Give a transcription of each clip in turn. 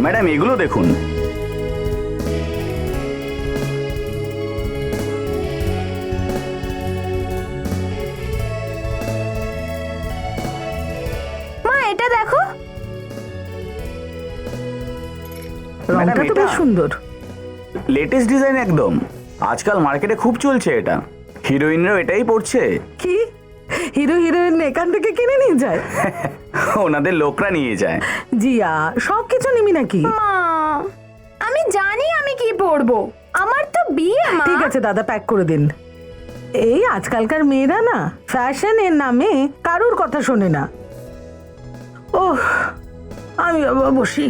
Madam এগুলো দেখুন। মা এটা দেখো। রংটা তো বেশ সুন্দর। লেটেস্ট ডিজাইন একদম, আজকাল মার্কেটে খুব চলছে এটা। হিরোইনরাও এটাই পড়ছে। কি হিরো হিরোইন এখান থেকে কিনে নিয়ে যায়? ওনাদের লোকরা নিয়ে যায়। জিয়া সব কিছু নিবি নাকি? মা আমি জানি আমি কি পরবো, আমার তো বিয়ে মা। ঠিক আছে দাদা, প্যাক করে দিন। এই আজকালকার মেয়েরা না ফ্যাশনের নামে কারুর কথা শোনে না। ওহ, আমি বাবা বসি।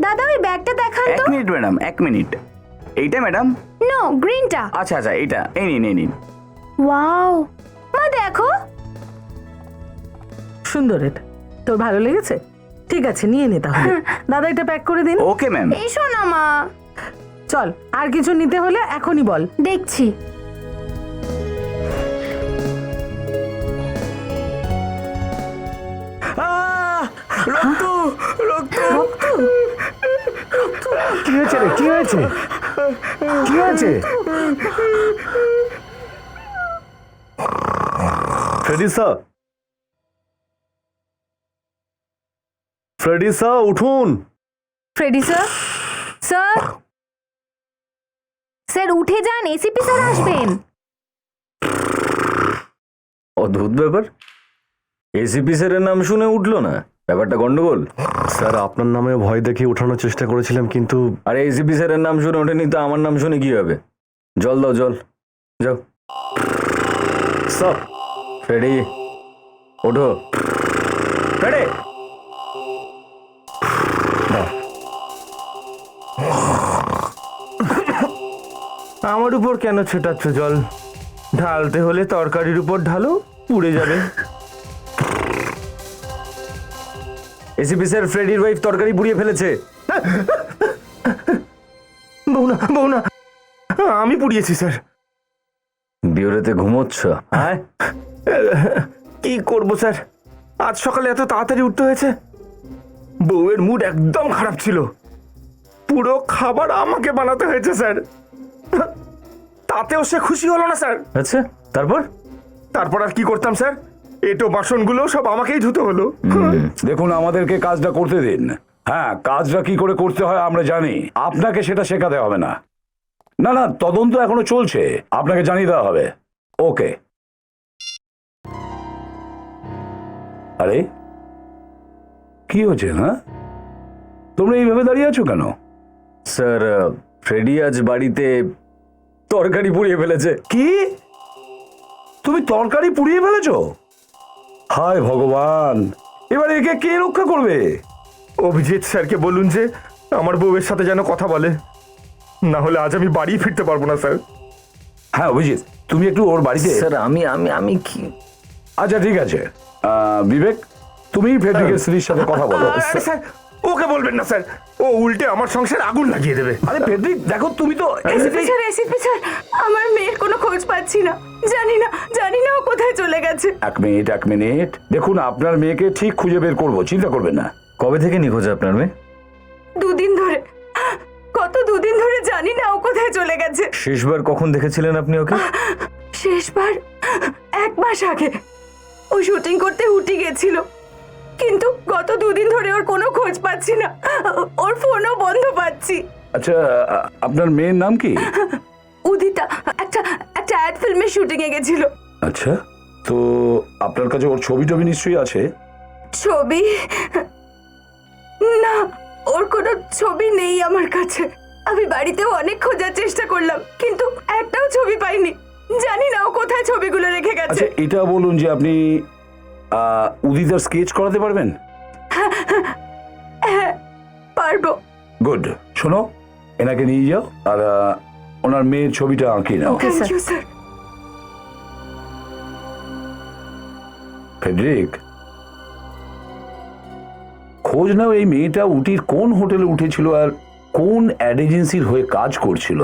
দাদা ওই ব্যাগটা দেখান এক তো। মিনিট ম্যাডাম, এক মিনিট। এইটা ম্যাডাম? নো, গ্রিনটা। আচ্ছা আচ্ছা, এইটা এই নিন এই নিন। ওয়াও মা দেখো। সুন্দর, এটা তোর ভালো লেগেছে? ঠিক আছে নিয়ে নে তাহলে। দাদা এটা প্যাক করে দিন। Okay ma'am. এসো না মা। চল, আর কিছু নিতে হলে এখনই বল। দেখছি। কি হয়েছে রে? কি হয়েছে? কি হয়েছে? ফ্রেডি স্যার, ফ্রেডি স্যার উঠুন। ফ্রেডি স্যার, স্যার স্যার উঠে যান, এসিপি স্যার আসবেন। অদ্ভুত ব্যাপার, এসিপি স্যারের নাম শুনে উঠলো না, ব্যাপারটা গন্ডগোল। স্যার আপনার নামে ভয় দেখিয়ে ওঠানোর চেষ্টা করেছিলাম কিন্তু আরে এসিপি স্যারের নাম শুনে ওঠেনি তো আমার নাম শুনে কি হবে? জল দাও জল, যাও। স্যার। ফ্রেডি ওঠো, ফ্রেডি। আমার উপর কেন ছেটাচ্ছ জল? ঢালতে হলে তরকারির উপর ঢালো, পুড়ে যাবে। এসিপি স্যার ফ্রেডির ওয়াইফ তরকারি পুড়িয়ে ফেলেছে। বউ না, আমি পুড়িয়েছি স্যার। বিওরেতে ঘুমোচ্ছ? হ্যাঁ, কি করব স্যার, আজ সকালে এত তাড়াতাড়ি উঠতে হয়েছে। বউয়ের মুড একদম খারাপ ছিল, পুরো খাবার আমাকে বানাতে হয়েছে স্যার। তাতেও সে খুশি হলো না স্যার। আচ্ছা তারপর? তারপর আর কি করতাম স্যার, এটো বাসনগুলো সব আমাকেই ধুতে হলো। দেখুন আমাদেরকে কাজটা করতে দিন। হ্যাঁ, কাজটা কি করে করতে হয় আমরা জানি, আপনাকে সেটা শেখাতে হবে না। না না, তদন্ত এখনো চলছে, আপনাকে জানিয়ে দেওয়া হবে। ওকে। আরে কি হচ্ছে? হ্যাঁ, তোমরা এইভাবে দাঁড়িয়ে আছো কেন? স্যার ফ্রেডি আজ বাড়িতে তরকারি পুড়িয়ে ফেলেছে। কি? তুমি তরকারি পুড়িয়ে ফেলেছো? হায় ভগবান, এবার একে কে রক্ষা করবে? অভিজিৎ স্যারকে বলুন যে আমার বউয়ের সাথে যেন কথা বলে, না হলে আজ আমি বাড়ি ফিরতে পারবো না স্যার। হ্যাঁ অভিজিৎ, তুমি একটু ওর বাড়িতে। স্যার আমি আমি আমি কি? আচ্ছা ঠিক আছে, বিবেক তুমি ফেডরিকের স্ত্রীর সাথে কথা বলো। আরে স্যার, ওকে বলবেন না স্যার, ও উল্টে আমার সংসার আগুন লাগিয়ে দেবে। আরে ফেডরিক দেখো, তুমি তো এসিপি স্যার আমার মেয়ের কোনো খোঁজ পাচ্ছি না, জানি না ও কোথায় চলে গেছে। এক মিনিট দেখুন, আপনার মেয়েকে ঠিক খুঁজে বের করবো, চিন্তা করবেন না। কবে থেকে নিখোঁজ আপনার মেয়ে? দুদিন ধরে, কত দুদিন ধরে জানি না ও কোথায় চলে গেছে। শেষবার কখন দেখেছিলেন আপনি ওকে? শেষবার 1 মাস আগে। ও শুটিং করতে উঠে গেছিল, কিন্তু গত দুদিন ধরে ওর কোনো খোঁজ পাচ্ছি না, ওর ফোনও বন্ধ পাচ্ছি। আচ্ছা, আপনার মেয়ের নাম কি? উদিতা একটা অ্যাড ফিল্মে শুটিং এ গেছিল। আচ্ছা, তো আপনার কাছে ওর ছবি টবি নিশ্চয়ই আছে? ছবি? না, ওর কোনো ছবি নেই আমার কাছে। আমি বাড়িতেও অনেক খোঁজার চেষ্টা করলাম, কিন্তু একটাও ছবি পাইনি। জানি না ও কোথায় ছবিগুলো রেখে গেছে। আচ্ছা এটা বলুন যে আপনি উদিতার স্কেচ করাতে পারবেন? হ্যাঁ পারবো। গুড, শোনো, এনাকে নিয়ে যাও আর ওনার মেয়ের ছবিটা আঁকিয়ে নাও। Thank you sir. ফেডরিক, খোঁজ নাও এই মেয়েটা উটির কোন হোটেলে উঠেছিল আর কোন অ্যাড এজেন্সির হয়ে কাজ করছিল।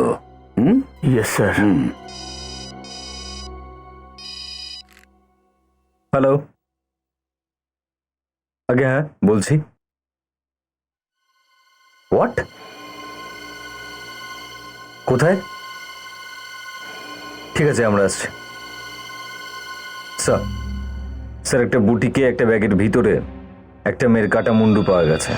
Yes sir. হ্যালো, আগে হ্যাঁ বলছি। হোয়াট? কোথায়? ঠিক আছে, আমরা আসছি। স্যার, স্যার, একটা বুটিকে একটা ব্যাগের ভিতরে একটা মেয়ের কাটা মুন্ডু পাওয়া গেছে।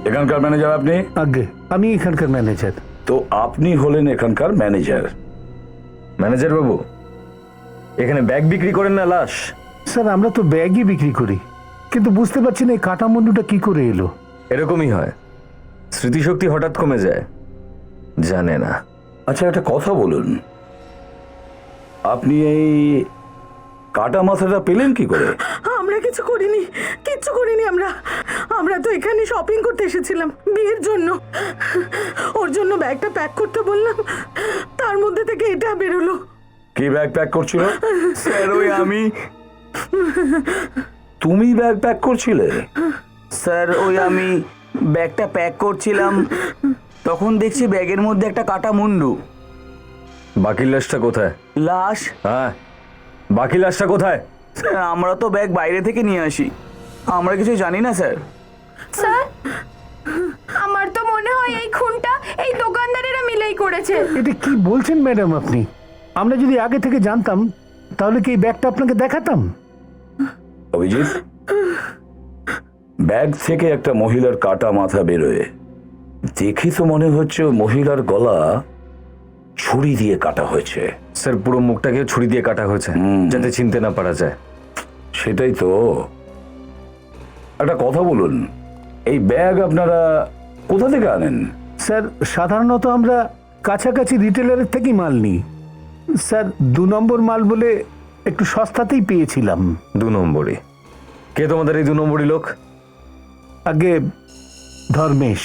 এখানকার ম্যানেজার আপনি? আগে আমি এখানকার ম্যানেজার। তো আপনি হলেন এখানকার ম্যানেজার? ম্যানেজার বাবু, এখানে ব্যাগ বিক্রি করেন না লাশ? স্যার আমরা তো ব্যাগই বিক্রি করি, কিন্তু বুঝতে পারছি না এই কাটা মুন্ডুটা কি করে এলো। এরকমই হয়, স্মৃতিশক্তি হঠাৎ কমে যায়, জানে না। আচ্ছা, একটা কথা বলুন, আপনি এই কাটা মাথাটা পেলেন কি করে? আমরা কিচ্ছু করিনি আমরা আমরা তো এখানে শপিং করতে এসেছিলাম বিয়ের জন্য। ওর জন্য ব্যাগটা প্যাক করতে বললাম, তার মধ্যে থেকে এটা বেরোলো। কি ব্যাগ প্যাক করছিল? স্যার ওই আমি তুমি ব্যাগ প্যাক করছিলে? স্যার ওই আমি ব্যাগটা প্যাক করছিলাম, তখন দেখছি ব্যাগের মধ্যে একটা কাটা মুন্ডু। বাকি লাশটা কোথায়? লাশ? হ্যাঁ, বাকি লাশটা কোথায়? স্যার আমরা তো ব্যাগ বাইরে থেকে নিয়ে আসি, আমরা কিছু জানি না স্যার। স্যার, আমার তো মনে হয় এই খুনটা এই দোকানদারেরা মিলেই করেছে। এটা কি বলছেন ম্যাডাম আপনি? আমরা যদি আগে থেকে জানতাম তাহলে কি এই ব্যাগটা আপনাকে দেখাতাম? অভিজিৎ, ব্যাগ থেকে একটা মহিলার কাটা মাথা বেরোয়, দেখে তো মনে হচ্ছে ওই মহিলার গলা ছুরি দিয়ে কাটা হয়েছে। স্যার, পুরো মুখটাকে ছুরি দিয়ে কাটা হয়েছে, যাতে চিনতে না পারা যায়। সেটাই তো। একটা কথা বলুন, এই ব্যাগ আপনারা কোথা থেকে আনেন? স্যার সাধারণত আমরা কাছাকাছি রিটেলারের থেকেই মাল নিই স্যার। 2 নম্বর মাল বলে একটু সস্তাতেই পেয়েছিলাম। 2 নম্বরই? কে তোমাদের এই 2 নম্বরই লোক? আগে ধর্মেশ।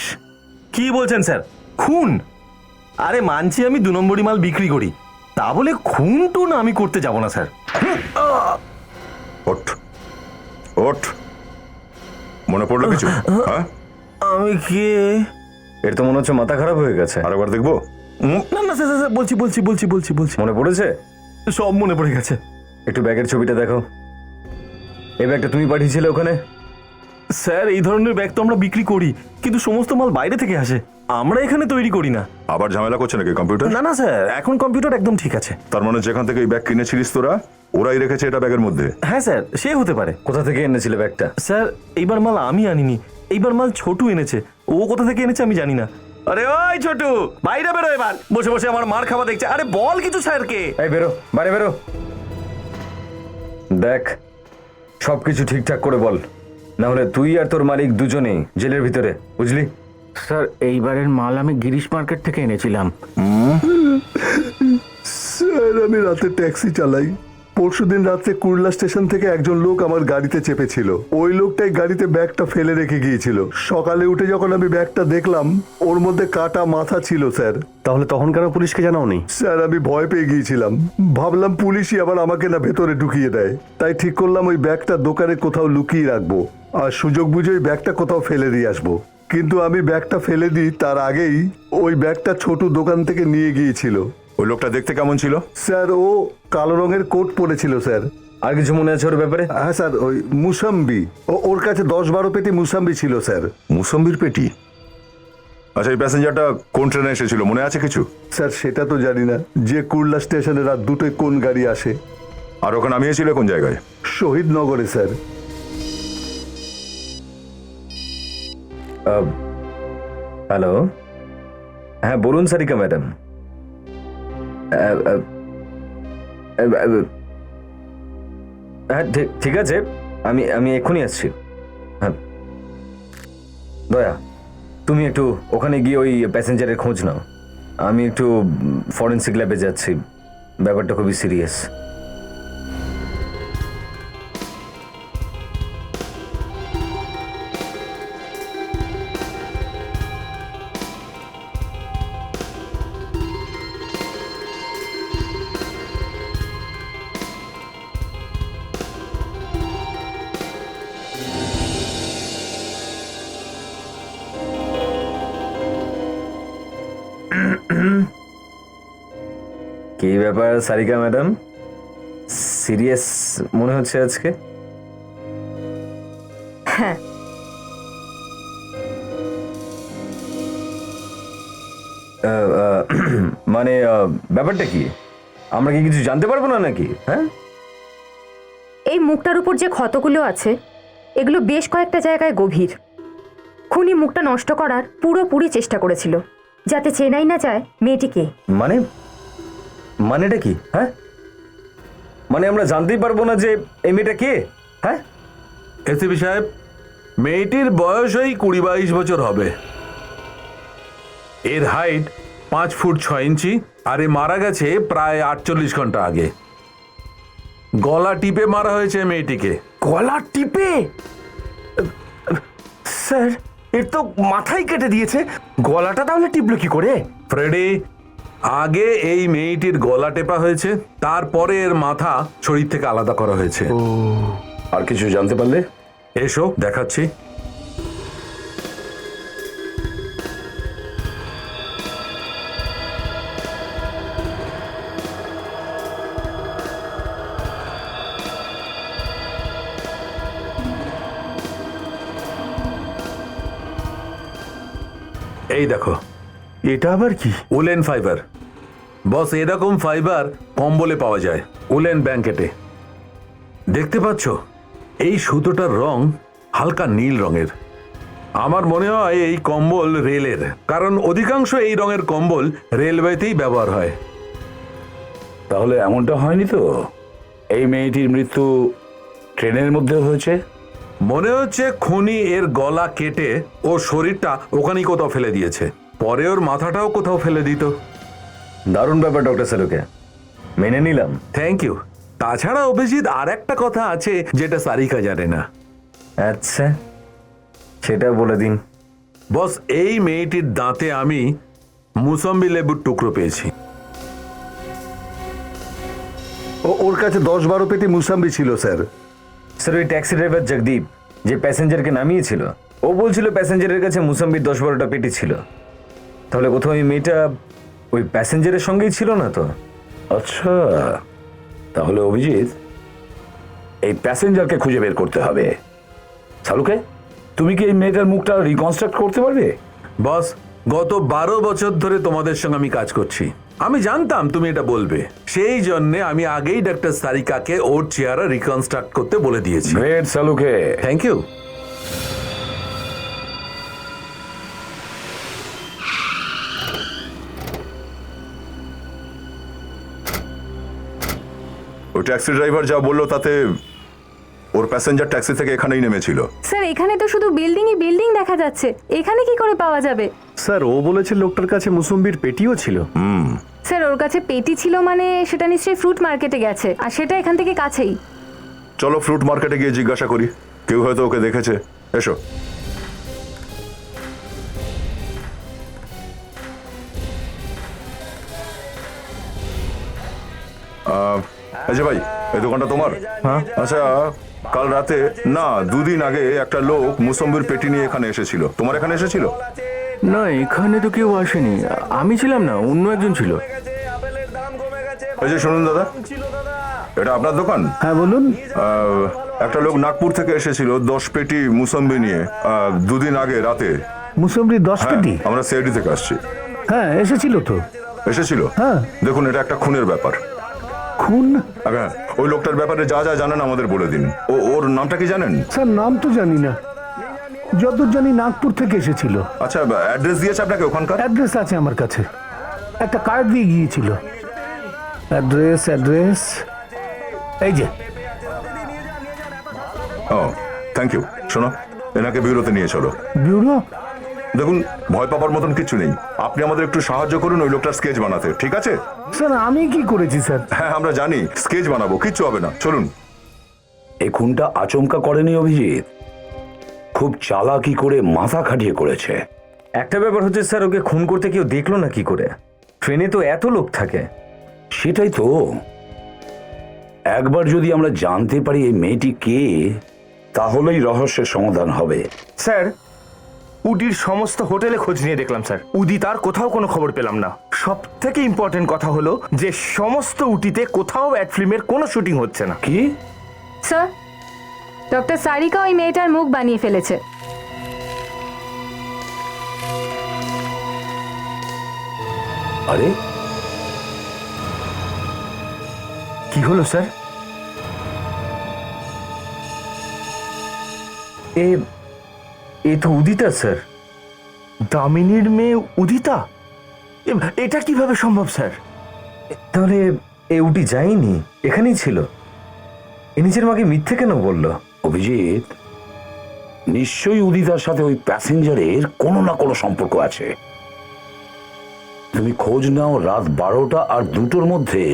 কি বলছেন স্যার? খুন? আরে মানছি আমি 2 নম্বরই মাল বিক্রি করি, তা বলে খুন টুন আমি করতে যাব না স্যার। ওঠ ওঠ, মনে পড়লো কিছু? হ্যাঁ, আমি কে? এর তো মনে হচ্ছে মাথা খারাপ হয়ে গেছে। আরেকবার দেখবো? না না স্যার, স্যার বলছি। মনে পড়েছে? সব মনে পড়ে গেছে। একটু ব্যাগের ছবিটা দেখো। এই ব্যাগটা তুমি পাঠিয়েছিলে ওখানে? স্যার এই ধরনের ব্যাগ তো আমরা বিক্রি করি, কিন্তু সমস্ত মাল বাইরে থেকে আসে, আমরা এখানে তৈরি করি না। আবার ঝামেলা করছে নাকি কম্পিউটার? না না স্যার, এখন কম্পিউটার একদম ঠিক আছে। তার মানে যেখান থেকে এই ব্যাগ কিনেছিলিস তোরা, ওরাই রেখেছে এটা ব্যাগের মধ্যে? হ্যাঁ স্যার, সে হতে পারে। কোথা থেকে এনেছিলে ব্যাগটা? স্যার এইবার মাল আমি আনিনি, এইবার মাল ছোটু এনেছে। ও কোথা থেকে এনেছে আমি জানি না। আরে ওই ছোটু, বাইরে বেরো, এবার বসে বসে আমার মার খাওয়া দেখছে। আরে বল কিছু স্যারকে। এই বেরো, বাইরে বেরো। দেখ, সবকিছু ঠিকঠাক করে বল, না হলে তুই আর তোর মালিক দুজনেই জেলের ভিতরে, বুঝলি? স্যার এইবারের মাল আমি গিরিশ মার্কেট থেকে এনেছিলাম। স্যার আমি রাতে ট্যাক্সি চালাই। পরশুদিন রাত্রে কুরলা স্টেশন থেকে একজন লোক আমার গাড়িতে চেপেছিল। ওই লোকটাই গাড়িতে ব্যাগটা ফেলে রেখে গিয়েছিল। সকালে উঠে যখন আমি ব্যাগটা দেখলাম, ওর মধ্যে কাটা মাথা ছিল স্যার। তাহলে তখন কেন পুলিশকে জানাওনি? স্যার আমি ভয় পেয়ে গিয়েছিলাম, ভাবলাম পুলিশই আবার আমাকে না ভেতরে ঢুকিয়ে দেয়। তাই ঠিক করলাম ওই ব্যাগটা দোকানে কোথাও লুকিয়ে রাখবো, আর সুযোগ বুঝে ওই ব্যাগটা কোথাও ফেলে দিয়ে আসবো। কিন্তু আমি ব্যাগটা ফেলে দিই তার আগেই ওই ব্যাগটা ছোট দোকান থেকে নিয়ে গিয়েছিল। ওই লোকটা দেখতে কেমন ছিল? স্যার ও কালো রঙের কোট পরেছিল স্যার। আর কিছু মনে আছে ওর ব্যাপারে? হ্যাঁ স্যার, ওই মুসাম্বি, ওর কাছে 10-12 পেটি মুসাম্বি ছিল স্যার। মুসম্বির পেটি? আচ্ছা, এই প্যাসেঞ্জারটা কোন ট্রেনে এসেছিল, মনে আছে কিছু? স্যার সেটা তো জানি না, যে কুরলা স্টেশনে রাত 2টোয় কোন গাড়ি আসে। আর ওখানে নামিয়েছিল কোন জায়গায়? শহীদনগরে স্যার। হ্যালো, হ্যাঁ বলুন সারিকা ম্যাডাম। হ্যাঁ ঠিক আছে, আমি এক্ষুনি আসছি। হ্যাঁ দয়া, তুমি একটু ওখানে গিয়ে ওই প্যাসেঞ্জারের খোঁজ নাও। আমি একটু ফরেন্সিক ল্যাবে যাচ্ছি, ব্যাপারটা খুবই সিরিয়াস। কি ব্যাপার সারিকা ম্যাডাম, সিরিয়াস মনে হচ্ছে আজকে? হ্যাঁ, মানে ব্যাপারটা কি? আমরা কি কিছু জানতে পারবো না নাকি? হ্যাঁ, এই মুখটার উপর যে ক্ষতগুলো আছে এগুলো বেশ কয়েকটা জায়গায় গভীর। খুনি মুখটা নষ্ট করার পুরোপুরি চেষ্টা করেছিল যাতে চেনাই না যায় মেয়েটিকে। মানে মানেটা কি? হ্যাঁ, মানে আমরা জানতেই পারবো না যে এই মেয়েটা কে? হ্যাঁ, এসিপি সাহেব, মেয়েটির বয়স ওই 20-22 বছর হবে। এর হাইট 5 ফুট 6 ইঞ্চি, আর এ মারা গেছে প্রায় 48 ঘন্টা আগে। গলা টিপে মারা হয়েছে মেয়েটিকে। গলা টিপে? স্যার, এর তো মাথাই কেটে দিয়েছে, গলাটা তাহলে টিপলো কি করে? ফ্রেডি, আগে এই মেয়েটির গলা টেপা হয়েছে, তারপরে এর মাথা শরীর থেকে আলাদা করা হয়েছে। আর কিছু জানতে পারলে? এসো দেখাচ্ছি। এই দেখো, এটা আবার কি? Woollen fibre. বস, এরকম ফাইবার কম্বলে পাওয়া যায়, উলেন ব্ল্যাঙ্কেটে। দেখতে পাচ্ছ এই সুতোটার রং হালকা নীল রঙের। আমার মনে হয় এই কম্বল রেলের, কারণ অধিকাংশ এই রঙের কম্বল রেলওয়েতেই ব্যবহার হয়। তাহলে এমনটা হয়নি তো এই মেয়েটির মৃত্যু ট্রেনের মধ্যে হয়েছে? মনে হচ্ছে খুনি এর গলা কেটে ও শরীরটা ওখানেই কোথাও ফেলে দিয়েছে, পরে ওর মাথাটাও কোথাও ফেলে দিত। দারুণ ব্যাপার ডক্টর সালুকে, মেনে নিলাম। Thank you. তাছাড়া অভিজিৎ, আর একটা কথা আছে যেটা সারিকা জানে না। আচ্ছা, সেটা বলে দিন। বস, এই মেয়েটির দাঁতে আমি মুসম্বি লেবুর টুকরো পেয়েছি। ওর কাছে 10-12 পেটি মুসাম্বি ছিল স্যার। স্যার, ওই ট্যাক্সি ড্রাইভার জগদীপ যে প্যাসেঞ্জারকে নামিয়েছিল, ও বলছিল প্যাসেঞ্জারের কাছে মুসাম্বির 10-12টা পেটি ছিল। তাহলে কোথাও ওই মেয়েটা ওই প্যাসেঞ্জারের সঙ্গেই ছিল না তো? আচ্ছা, তাহলে অভিজিৎ, এই প্যাসেঞ্জারকে খুঁজে বের করতে হবে। সালুকে, তুমি কি এই মেয়েটার মুখটা রিকনস্ট্রাক্ট করতে পারবে? বস, গত 12 বছর ধরে তোমাদের সঙ্গে আমি কাজ করছি, আমি জানতাম তুমি এটা বলবে, সেই জন্য আমি আগেই ডাক্তার সারিকাকে ওর চেহারা রিকনস্ট্রাক্ট করতে বলে দিয়েছি। গ্রেট সালুকে। Thank you. ওই ট্যাক্সি ড্রাইভার যা বললো তাতে ওর প্যাসেঞ্জার ট্যাক্সি থেকে এখানেই নেমেছিল। স্যার, এখানে তো শুধু বিল্ডিংই বিল্ডিং দেখা যাচ্ছে, এখানে কি করে পাওয়া যাবে? স্যার, ও বলেছে লোকটার কাছে মুসম্বির পেটিও ছিল। স্যার, ওর কাছে পেটি ছিল মানে সেটা নিশ্চয়ই ফ্রুট মার্কেটে গেছে, আর সেটা এখান থেকে কাছেই। চলো ফ্রুট মার্কেটে গিয়ে জিজ্ঞাসা করি, কেউ হয়তো ওকে দেখেছে। এসো। এই যে ভাই, এই দোকানটা তোমার? আচ্ছা, কাল রাতে না 2 দিন আগে একটা লোক মুসম্বির পেটি নিয়ে এখানে এসেছিল, তোমার এখানে এসেছিল? না, এখানে তো কেউ আসেনি, আমি ছিলাম না, অন্য একজন ছিল। এই যে শুনুন দাদা, এটা আপনার দোকান? হ্যাঁ বলুন। একটা লোক নাগপুর থেকে এসেছিল 10 পেটি মুসম্বি নিয়ে 2 দিন আগে রাতে। মুসম্বি 10 হ্যাঁ, পেটি? আমরা সিআইডি থেকে আসছি। হ্যাঁ, এসেছিল তো। এসেছিল? হ্যাঁ। দেখুন, এটা একটা খুনের ব্যাপার। খুন? হ্যাঁ, ওই লোকটার ব্যাপারে যা যা জানেন আমাদের বলে দিন। ওর নামটা কি জানেন? স্যার, নাম তো জানি না, যতদূর জানি নাগপুর থেকে এসেছিল। আচ্ছা, অ্যাড্রেস দিয়েছে আপনাকে ওখানকার? অ্যাড্রেস আছে আমার কাছে, একটা কার্ড দিয়ে গিয়েছিল। অ্যাড্রেস এই যে। ও, থ্যাংক ইউ। শোনো, এনাকে ব্যুরোতে নিয়ে চলো। ব্যুরো? দেখুন, ভয় পাবার মতন কিছু নেই, আপনি আমাদের একটু সাহায্য করুন ওই লোকটার স্কেচ বানাতে, ঠিক আছে? স্যার, আমি কি করেছি স্যার? হ্যাঁ, আমরা জানি, স্কেচ বানাবো, কিচ্ছু হবে না, চলুন। এই খুনটা আচমকা করেনি অভিজিৎ, খুব চালাকি করে মাথা খাটিয়ে করেছে। একটা ব্যাপার হচ্ছে স্যার, ওকে খুন করতে কেউ দেখলো না কি করে? ট্রেনে তো এত লোক থাকে। সেটাই তো, একবার যদি আমরা জানতে পারি এই মেয়েটি কে, তাহলেই রহস্যের সমাধান হবে। স্যার, উডির সমস্ত হোটেলে খোঁজ নিয়ে দেখলাম স্যার, উদিতার কোথাও কোনো খবর পেলাম না। সব থেকে ইম্পর্টেন্ট কথা হলো যে সমস্ত উটিতে কোথাও অ্যাড ফিল্মের কোনো শুটিং হচ্ছে না। কি? স্যার, ডক্টর সারিকা ওই মেয়েটার মুখ বানিয়ে ফেলেছে। আরে কি হলো স্যার? এ তো উদিতা স্যার। দামিনীর মেয়ে উদিতা? এটা কিভাবে সম্ভব স্যার? তাহলে এ উটি যায়নি, এখানেই ছিল। এ নিজের মাকে মিথ্যে কেন বললো? অভিজিৎ, নিশ্চয়ই উদিতার সাথে ওই প্যাসেঞ্জারের কোনো না কোনো সম্পর্ক আছে। তুমি খোঁজ নাও রাত 12টা আর 2টোর মধ্যে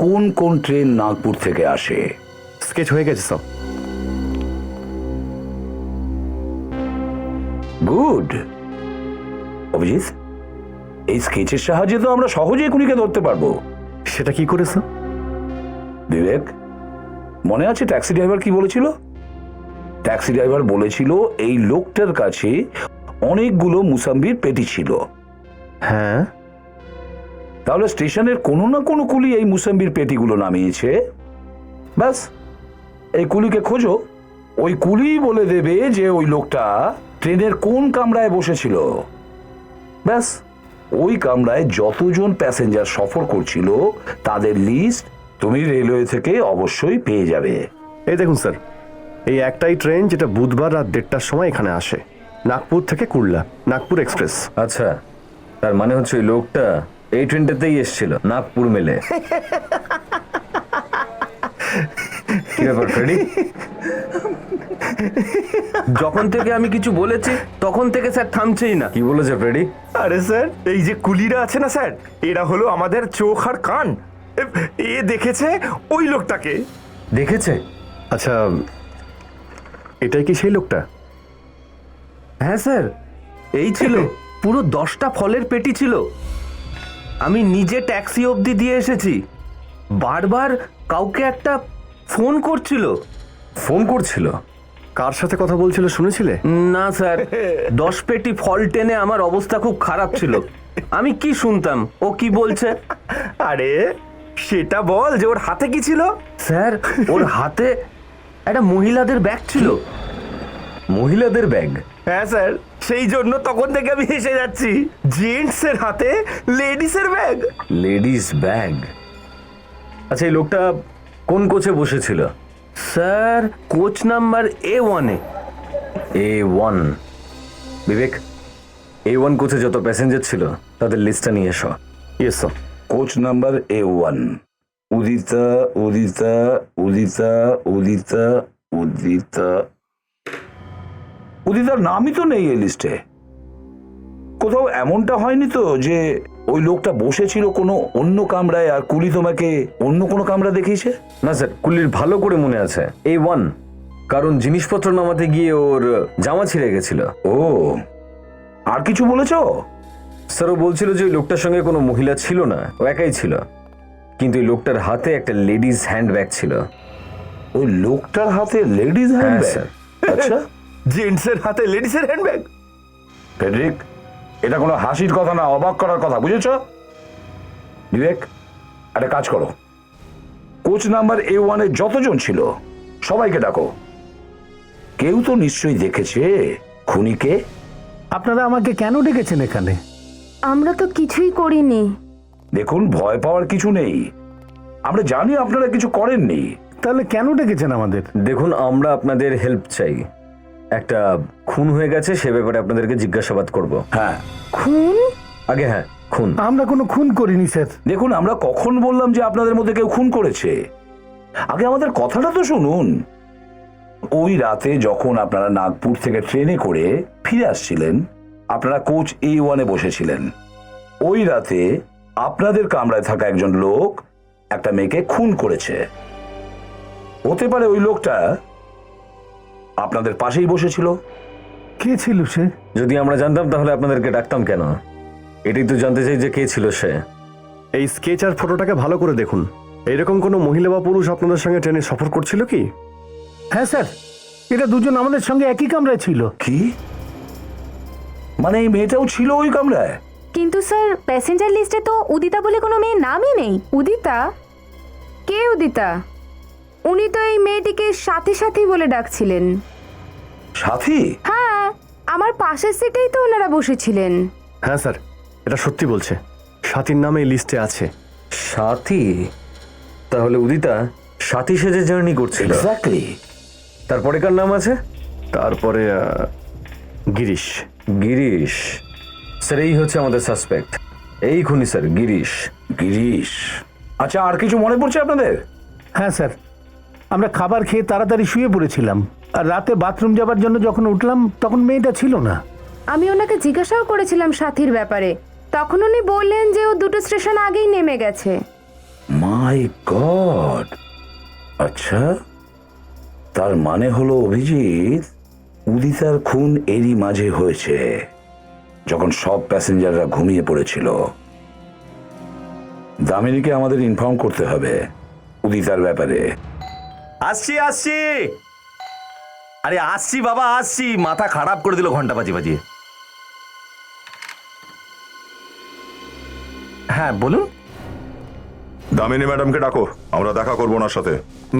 কোন কোন ট্রেন নাগপুর থেকে আসে। স্কেচ হয়ে গেছে স্যার। গুড। অভিজিৎ, এই স্কেচের সাহায্যে তো আমরা সহজেই খুনিকে ধরতে পারবো। সেটা কি করে স্যার? বিবেক, মনে আছে ট্যাক্সি ড্রাইভার কি বলেছিল? ট্যাক্সি ড্রাইভার বলেছিল এই লোকটার কাছে অনেকগুলো মুসাম্বির পেটি ছিল। হ্যাঁ, তাহলে স্টেশনের কোনো না কোনো কুলি এই মুসাম্বির পেটিগুলো নামিয়েছে। ব্যাস, এই কুলিকে খোঁজো, ওই কুলি বলে দেবে যে ওই লোকটা ট্রেনের কোন কামরায় বসেছিল। ব্যাস, ওই কামরায় যতজন প্যাসেঞ্জার সফর করছিল তাদের লিস্ট তুমি রেলওয়ে থেকে অবশ্যই পেয়ে যাবে। এই দেখুন স্যার, এই একটাই ট্রেন যেটা বুধবার রাত 1:30টার সময় এখানে আসে, নাগপুর থেকে কুর্লা, নাগপুর এক্সপ্রেস। আচ্ছা, তার মানে হচ্ছে ওই লোকটা এই ট্রেনটাতেই এসেছিল নাগপুর মেলে। কি ব্যাপার ফ্রেডি? যখন থেকে আমি কিছু বলেছি তখন থেকে স্যার থামছেই না। কি বলেছে ফ্রেডি? আরে স্যার, এই যে কুলিরা আছে না স্যার, এরা হলো আমাদের চোখ আর কান। এ দেখেছে ওই লোকটাকে। দেখেছে? আচ্ছা, এটাই কি সেই লোকটা? হ্যাঁ স্যার, এই ছিল। পুরো 10টা ফলের পেটি ছিল। আমি নিজে ট্যাক্সি অবধি দিয়ে এসেছি। বারবার কাউকে একটা ফোন করছিল। ফোন করছিল? কার সাথে কথা বলছিল শুনেছিলে? না স্যার, 10 পেটি ফল টেনে আমার অবস্থা খুব খারাপ ছিল। আমি কি শুনতাম ও কি বলছে। আরে সেটা বল যে ওর হাতে কি ছিল? স্যার, ওর হাতে একটা মহিলাদের ব্যাগ ছিল। মহিলাদের ব্যাগ? হ্যাঁ স্যার, সেই জন্য তখন থেকে আমি হেসে যাচ্ছি। জেন্টসের হাতে লেডিসের ব্যাগ। Ladies bag? আচ্ছা, এই লোকটা কোন কোচে বসেছিল? স্যার, কোচ নাম্বার A1 এ। A1? বিবেক, A1 কোচে যত প্যাসেঞ্জার ছিল তাদের লিস্টটা নিয়ে এসো। Yes sir. Coach number A1, Udita Udita Udita Udita Udita. উদিতার নামই তো নেই এই লিস্টে। কোথাও এমনটা হয়নি তো যে ওই লোকটা বসেছিল কোনো অন্য কামরায় আর কুলি তোমাকে অন্য কোনো কামরা দেখিয়েছে? না স্যার, কুলির ভালো করে মনে আছে A1, কারণ জিনিসপত্র নামাতে গিয়ে ওর জামা ছিঁড়ে গেছিল। ও, আর কিছু বলেছো? স্যার, ও বলছিল যে ওই লোকটার সঙ্গে কোনো মহিলা ছিল না, ও একাই ছিল। কিন্তু ওই লোকটার হাতে একটা লেডিস হ্যান্ডব্যাগ ছিল। ওই লোকটার হাতে লেডিস হ্যাঁ হ্যান্ডব্যাগ? স্যার। আচ্ছা, জেন্টসের হাতে লেডিসের হ্যান্ডব্যাগ? ফেডরিক, এটা কোনো হাসির কথা না, অবাক করার কথা, বুঝেছ? বিবেক, একটা কাজ করো, কোচ নাম্বার A1 এ যতজন ছিল সবাইকে ডাকো। কেউ তো নিশ্চয়ই দেখেছে খুনিকে। আপনারা আমাকে কেন ডেকেছেন এখানে? আমরা তো কিছুই করিনি। দেখুন, ভয় পাওয়ার কিছু নেই, আমরা জানি আপনারা কিছু করেননি। তাহলে কেন ডেকেছেন আমাদের? দেখুন, আমরা আপনাদের হেল্প চাই। একটা খুন হয়ে গেছে, সে ব্যাপারে আপনাদেরকে জিজ্ঞাসাবাদ করব। হ্যাঁ, খুন? আগে হ্যাঁ, খুন। আমরা কোনো খুন করিনি স্যার। দেখুন, আমরা কখন বললাম যে আপনাদের মধ্যে কেউ খুন করেছে? আগে আমাদের কথাটা তো শুনুন। ওই রাতে যখন আপনারা নাগপুর থেকে ট্রেনে করে ফিরে আসছিলেন, আপনারা কোচ A1 এ বসেছিলেন। ওই রাতে আপনাদের কামরায় থাকা একজন লোক একটা মেয়েকে খুন করেছে। হতে পারে ওই লোকটা আপনাদের পাশেই বসেছিল। কে ছিল সে? যদি আমরা জানতাম তাহলে আপনাদেরকে ডাকতাম কেন? এটাই তো জানতে চাই যে কে ছিল সে। এই স্কেচ আর ফটোটাকে ভালো করে দেখুন। এইরকম কোনো মহিলা বা পুরুষ আপনাদের সঙ্গে ট্রেনে সফর করছিল কি? হ্যাঁ স্যার, এরা দুজন আমাদের সঙ্গে একই কামরায় ছিল। কি? মানে এই মেয়েটাও ছিল ওই কামরায়? কিন্তু স্যার প্যাসেঞ্জার লিস্টে তো উদিতা বলে কোনো মেয়ের নামই নেই। উদিতা? কে উদিতা? উনি তো এই মেয়েটিকে সাথী সাথী বলে ডাকছিলেন। সাথী? হ্যাঁ, আমার পাশের সিটেই তো ওনারা বসেছিলেন। হ্যাঁ স্যার, এটা সত্যি বলছে। সাথীর নামে এই লিস্টে আছে। সাথী? তাহলে উদিতা সাথী সেজে জার্নি করছিল। এক্স্যাক্টলি। তারপরে কার নাম আছে? তারপরে গিরিশ। গিরিশ? স্যার এই হচ্ছে আমাদের সাসপেক্ট, এই খুনি স্যার, গিরিশ। গিরিশ। আচ্ছা, আর কিছু মনে পড়ছে আপনাদের? হ্যাঁ স্যার, আমরা খাবার খেয়ে তাড়াতাড়ি শুয়ে পড়েছিলাম, আর রাতে বাথরুম যাবার জন্য যখন উঠলাম তখন মেয়েটা ছিল না। আমি ওনাকে জিজ্ঞাসাও করেছিলাম সাথীর ব্যাপারে, তখন উনি বললেন যে ও 2টো স্টেশন আগেই নেমে গেছে। মাই গড! আচ্ছা, তার মানে হলো অভিজিৎ, উদিতার খুন এরই মাঝে হয়েছে, যখন সব প্যাসেঞ্জাররা ঘুমিয়ে পড়েছিল। দামিনীকে আমাদের ইনফর্ম করতে হবে উদিতার ব্যাপারে। আসছি আসছি, আরে আসছি বাবা আসছি, মাথা খারাপ করে দিল ঘন্টা বাজি বাজিয়ে। হ্যাঁ বলুন। দামিনী ম্যাডামকে ডাকো, আমরা দেখা করবো ওনার সাথে।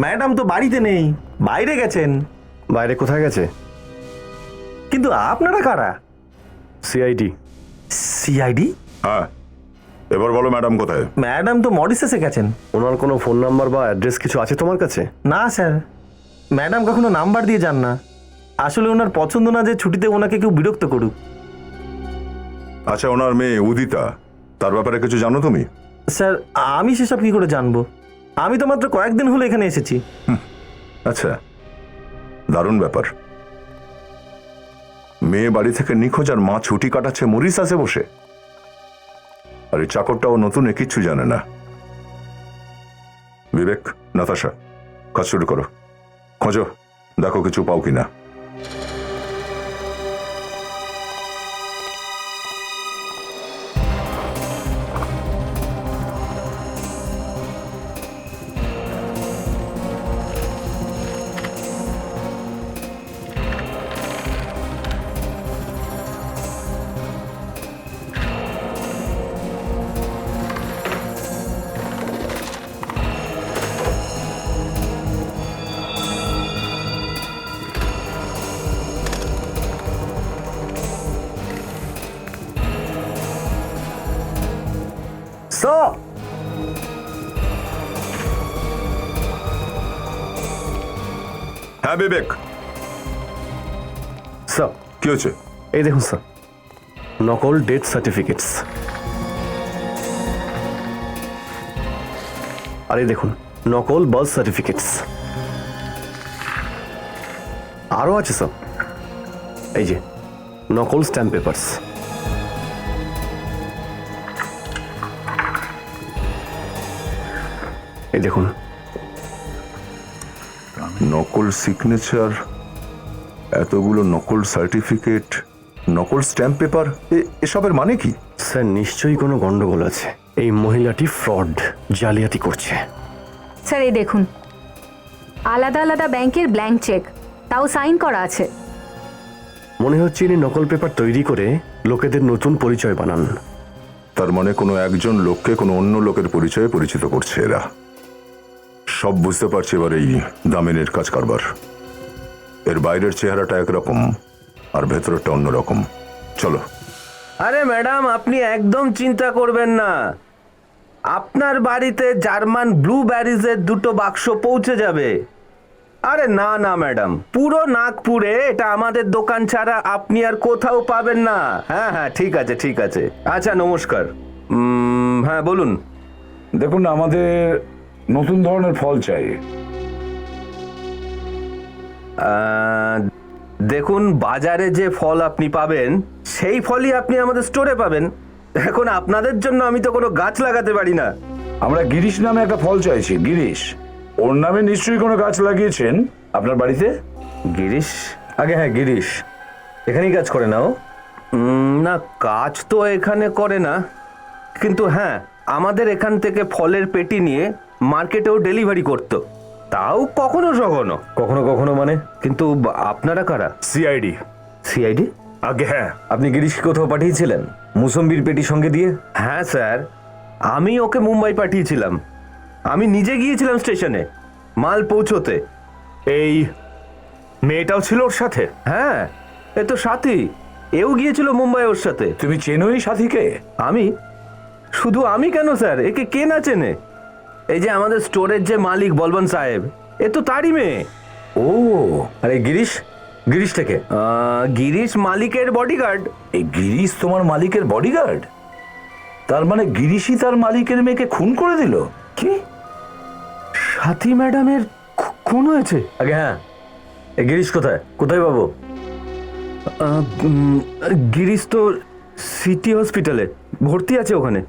ম্যাডাম তো বাড়িতে নেই, বাইরে গেছেন। বাইরে কোথায় গেছে? কিন্তু আপনারা কারা? সিআইডি। সিআইডি? হ্যাঁ, এবার বলো ম্যাডাম কোথায়? ম্যাডাম তো মরিশাসে গেছেন। ওনার কোনো ফোন নাম্বার বা অ্যাড্রেস কিছু আছে তোমার কাছে? না স্যার, ম্যাডাম কখনো নাম্বার দিয়ে যান না। আসলে ওনার পছন্দ না যে ছুটিতে ওনাকে কেউ বিরক্ত করুক। আচ্ছা, ওনার মেয়ে উদিতা, তার ব্যাপারে কিছু জানো তুমি? স্যার আমি সেসব কি করে জানবো? আমি তো মাত্র কয়েকদিন হলো এখানে এসেছি। আচ্ছা, দারুণ ব্যাপার। মেয়ে বাড়ি থেকে নিখোঁজ আর মা ছুটি কাটাচ্ছে মরিশাসে বসে, আর এই চাকরটাও নতুন, কিচ্ছু জানে না। বিবেক, নাতাশা, কাজ শুরু করো, খোঁজো, দেখো কিছু পাও কিনা। হ্যাঁ বিবেক, স্যার কি হয়েছে? এই দেখুন স্যার, নকল ডেথ সার্টিফিকেটস। আর এই দেখুন নকল বার্থ সার্টিফিকেটস। আরও আছে স্যার, এই যে নকল স্ট্যাম্প পেপারস। এই দেখুন নকল সিগনেচার, এতগুলো নকল সার্টিফিকেট, নকল স্ট্যাম্প পেপার, এসবের মানে কি? স্যার নিশ্চয়ই কোনো গন্ডগোল আছে। এই মহিলাটি ফ্রড, জালিয়াতি করছে। স্যার এই দেখুন, আলাদা আলাদা ব্যাংকের ব্ল্যাঙ্ক চেক, তাও সাইন করা আছে। মনে হচ্ছে ইনি নকল পেপার তৈরি করে লোকেদের নতুন পরিচয় বানান। তার মানে কোনো একজন লোককে কোনো অন্য লোকের পরিচয়ে পরিচিত করছে এরা। সব বুঝতে পারছি এবার এই দামিনীর কাজ কারবার। এর বাইরের চেহারাটা একরকম আর ভেতরটা অন্যরকম। চলো। আরে ম্যাডাম আপনি একদম চিন্তা করবেন না, আপনার বাড়িতে জার্মান ব্লুবেরিজের 2টো বাক্স পৌঁছে যাবে। আরে না না ম্যাডাম, পুরো নাগপুরে এটা আমাদের দোকান ছাড়া আপনি আর কোথাও পাবেন না। হ্যাঁ হ্যাঁ ঠিক আছে ঠিক আছে। আচ্ছা নমস্কার। হ্যাঁ বলুন। দেখুন, আমাদের নতুন ধরনের ফল চাই। দেখুন বাজারে যে ফল আপনি পাবেন সেই ফলই আপনি আমাদের স্টোরে পাবেন। এখন আপনাদের জন্য আমি তো কোনো গাছ লাগাতে পারি না। আমরা গিরিশ নামে একটা ফল চাইছি। গিরিশ, ওর নামে নিশ্চয়ই কোনো গাছ লাগিয়েছেন আপনার বাড়িতে? গিরিশ? আগে হ্যাঁ গিরিশ, এখানেই কাজ করে না ও? না কাজ তো এখানে করে না, কিন্তু হ্যাঁ আমাদের এখান থেকে ফলের পেটি নিয়ে মার্কেটেও ডেলিভারি করতো, তাও কখনো কখনো। কখনো কখনো মানে? কিন্তু আপনারা কারা? সিআইডি। সিআইডি? আগে হ্যাঁ। আপনি গিরিশকে কোথাও পাঠিয়েছিলেন মুসম্বির পেটি সঙ্গে দিয়ে? হ্যাঁ স্যার, আমি ওকে মুম্বাই পাঠিয়েছিলাম। আমি নিজে গিয়েছিলাম স্টেশনে মাল পৌঁছোতে। এই মেয়েটাও ছিল ওর সাথে? হ্যাঁ, এ তো সাথী, এও গিয়েছিল মুম্বাই ওর সাথে। তুমি চেনোই সাথীকে? আমি? শুধু আমি কেন স্যার, একে কে না চেনে? এই যে আমাদের স্টোরের যে মালিক বলবন সাহেব, এ তো তারই মেয়ে। ও, আরে গিরিশ, গিরিশ থেকে গিরিশ মালিকের বডিগার্ড। এই গিরিশ তোমার মালিকের বডিগার্ড? তার মানে গিরিশই তার মালিকের মেয়েকে খুন করে দিল? কি? সাথী ম্যাডামের খুন হয়েছে? আগে হ্যাঁ, এই গিরিশ কোথায়, কোথায় পাবো? গিরিশ তো সিটি হসপিটালে ভর্তি আছে ওখানে।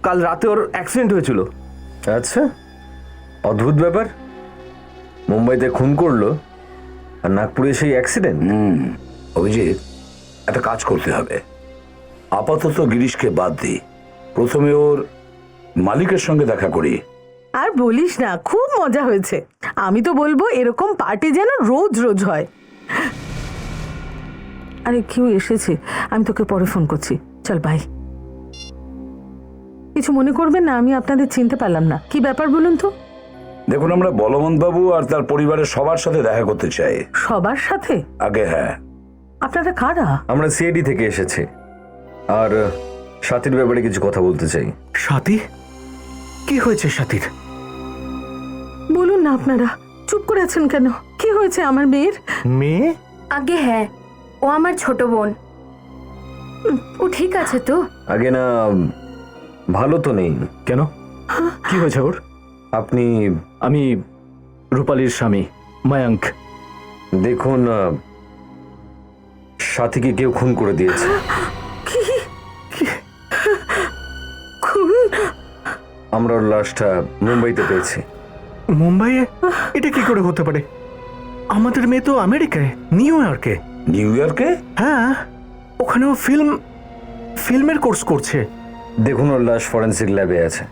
কাল রাতে ওর অ্যাক্সিডেন্ট হয়েছিল। আচ্ছা, অদ্ভুত ব্যাপার। মুম্বাইতে খুন করলো আর নাগপুরে সেই অ্যাক্সিডেন্ট। অভিজিৎ, একটা কাজ করতে হবে। আপাতত গিরিশকে বাদ দিই, প্রথমে ওর মালিকের সঙ্গে দেখা করি। আর বলিস না, খুব মজা হয়েছে। আমি তো বলবো এরকম পার্টি যেন রোজ রোজ হয়। আরে কেউ এসেছে, আমি তোকে পরে ফোন করছি। চল বাই। কিছু মনে করবেন না, আমি আপনাদের চিনতে পারলাম না। কি ব্যাপার বলুন তো? দেখুন, আমরা বলবন্ত বাবু আর তার পরিবারের সবার সাথে দেখা করতে চাই। সবার সাথে? আগে হ্যাঁ। আপনারা কারা? আমরা সিআইডি থেকে এসেছি আর সাথীর ব্যাপারে কিছু কথা বলতে চাই। সাথী? কি হয়েছে সাথীর? বলুন না আপনারা, চুপ করে আছেন কেন? কি হয়েছে আমার মেয়ের? মেয়ে? আগে হ্যাঁ, ও আমার ছোট বোন। ও ঠিক আছে তো? আগে না, ভালো তো নেই। কেন, কি হয়েছে ওর? আপনি? আমি রূপালীর স্বামী মায়াঙ্ক। দেখুন, সাথীকে কেউ খুন করে দিয়েছে। খুন? আমরা ওর লাশটা মুম্বাইতে পেয়েছি। মুম্বাইয়ে? এটা কি করে হতে পারে? আমাদের মেয়ে তো আমেরিকায়, নিউ ইয়র্কে। নিউ ইয়র্কে? হ্যাঁ, ওখানেও ফিল্মের কোর্স করছে। দেখুন, ওর লাশ ফরেন্সিক ল্যাবে আছে,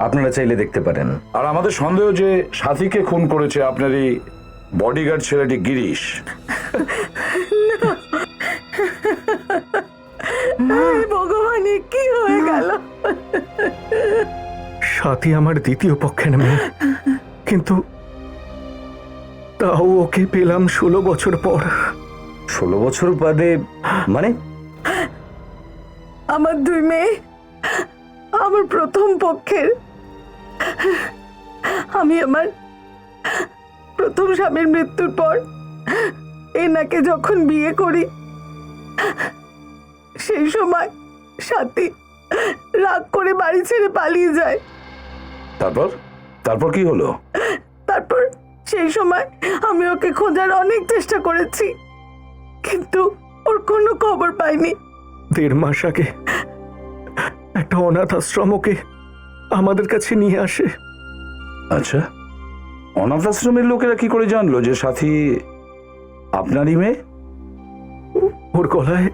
আপনারা চাইলে দেখতে পারেন। আর আমাদের সন্দেহ যে সাথীকে খুন করেছে আপনার এই বডিগার্ড ছেলেটি গিরিশ। ভগবান, কি হয়ে গেল? সাথী আমার দ্বিতীয় পক্ষের মেয়ে, কিন্তু তাও ওকে পেলাম 16 বছর পর। 16 বছর বাদে? মানে আমার দুই মেয়ে আমার প্রথম পক্ষের। আমি আমার প্রথম স্বামীর মৃত্যুর পর এনাকে যখন বিয়ে করি, সেই সময় সাথী রাগ করে বাড়ি ছেড়ে পালিয়ে যায়। তারপর কি হলো? তারপর সেই সময় আমি ওকে খোঁজার অনেক চেষ্টা করেছি, কিন্তু ওর কোনো খবর পাইনি। 1.5 মাস আগে একটা অনাথ আশ্রম ওকে আমাদের কাছে নিয়ে আসে। আচ্ছা, অনাথ আশ্রমের লোকেরা কি করে জানলো যে সাথী আপনারই মেয়ে? ওর গলায়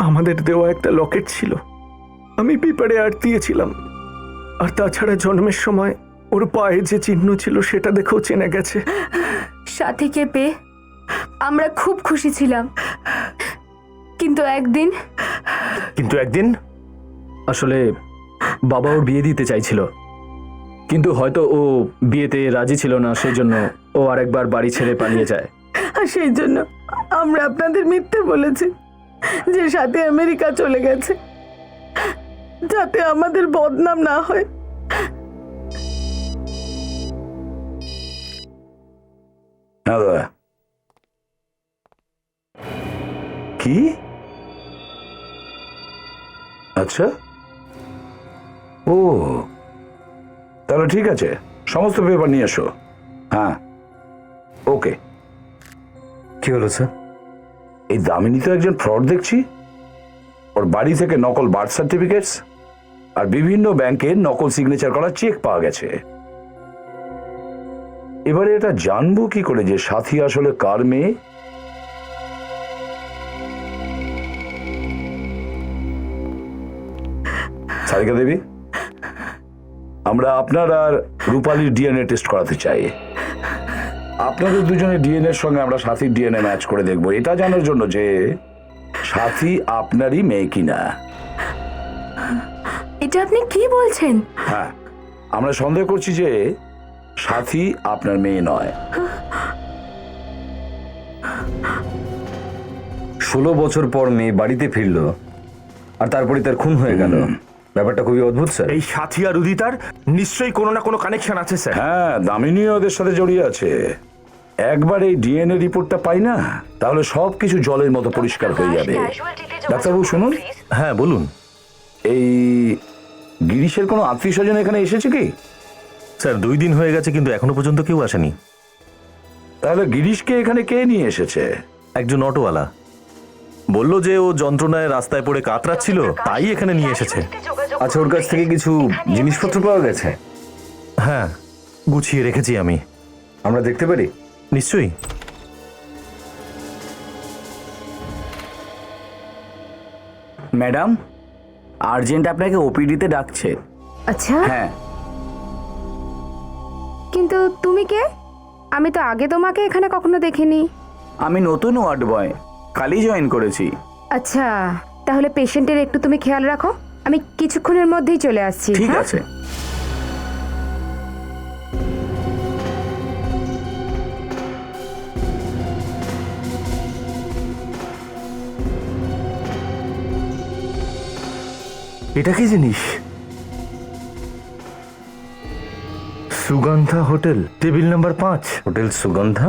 আমাদের দেওয়া একটা লকেট ছিল, আমি পেপারে আর্ট দিয়েছিলাম। আর তাছাড়া জন্মের সময় ওর পায়ে যে চিহ্ন ছিল সেটা দেখেও চেনা গেছে। সাথীকে পেয়ে আমরা খুব খুশি ছিলাম, কিন্তু একদিন আসলে বাবা ওর বিয়ে দিতে চাইছিল, কিন্তু হয়তো ও বিয়েতে রাজি ছিল না, সেই জন্য ও আরেকবার বাড়ি ছেড়ে পালিয়ে যায়। আর সেই জন্য আমরা আপনাদের মিথ্যে বলেছি যে সাথে আমেরিকা চলে গেছে, যাতে আমাদের বদনাম না হয়। হ্যাঁ দাদা। কি? আচ্ছা, ও তাহলে ঠিক আছে, সমস্ত পেপার নিয়ে এসো। হ্যাঁ, ওকে। কি হলো স্যার? এই দামিনী তো একজন ফ্রড দেখছি। ওর বাড়ি থেকে নকল বার্থ সার্টিফিকেটস আর বিভিন্ন ব্যাংকের নকল সিগনেচার করা চেক পাওয়া গেছে। এবারে এটা জানবো কি করে যে সাথী আসলে কার মেয়ে? সারিকা দেবী, আমরা আপনার আর রূপালীর ডিএনএ টেস্ট করাতে চাই। আপনাদের দুজনের ডিএনএ এর সঙ্গে আমরা সাথীর ডিএনএ ম্যাচ করে দেখব, এটা জানার জন্য যে সাথী আপনারই মেয়ে কিনা। এটা আপনি কি বলছেন? হ্যাঁ, আমরা সন্দেহ করছি যে সাথী আপনার মেয়ে নয়। 16 বছর পর মেয়ে বাড়িতে ফিরলো আর তারপরে তার খুন হয়ে গেল। ব্যাপারটা খুবই অদ্ভুত স্যার। এই সাথী আর উদিতার নিশ্চয়ই কোনো না কোনো কানেকশন আছে স্যার। হ্যাঁ, দামিনী ওদের সাথে জড়িয়ে আছে। একবার এই ডিএনএ রিপোর্টটা পাই না, তাহলে সবকিছু জলের মতো পরিষ্কার হয়ে যাবে। ডাক্তারবাবু শুনুন। হ্যাঁ বলুন। এই গিরিশের কোনো আত্মীয় স্বজন এখানে এসেছে কি? স্যার 2 দিন হয়ে গেছে কিন্তু এখনো পর্যন্ত কেউ আসেনি। তাহলে গিরিশকে এখানে কে নিয়ে এসেছে? একজন অটোওয়ালা বলল যে ও যন্ত্রণায় রাস্তায় পড়ে কাতরাচ্ছিল, তাই এখানে নিয়ে এসেছে। আচ্ছা, ওর কাছ থেকে কিছু জিনিসপত্র পাওয়া গেছে? হ্যাঁ, গুছিয়ে রেখেছি আমি। আমরা দেখতে পারি? নিশ্চয়ই। ম্যাডাম, আর্জেন্ট আপনাকে ওপিডিতে ডাকছে। আচ্ছা, হ্যাঁ। কিন্তু তুমি কে? আমি তো আগে তোমাকে এখানে কখনো দেখিনি। আমি নতুন ওয়ার্ড বয়, কালই জয়েন করেছি। আচ্ছা, তাহলে পেশেন্টের একটু তুমি খেয়াল রাখো, আমি কিছুক্ষণের মধ্যেই চলে আসছি। ঠিক হ্যাঁ? আছে। এটা কি জিনিস? Sugandha hotel, table number 5। Hotel Sugandha?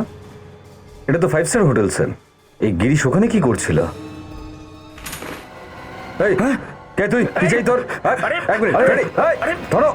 এটা তো 5 স্টার হোটেল স্যার। এই গিরিশ ওখানে কি করছিল? এই, কে তুই? কি চাই তোর? এক মিনিট, ready? ধরো।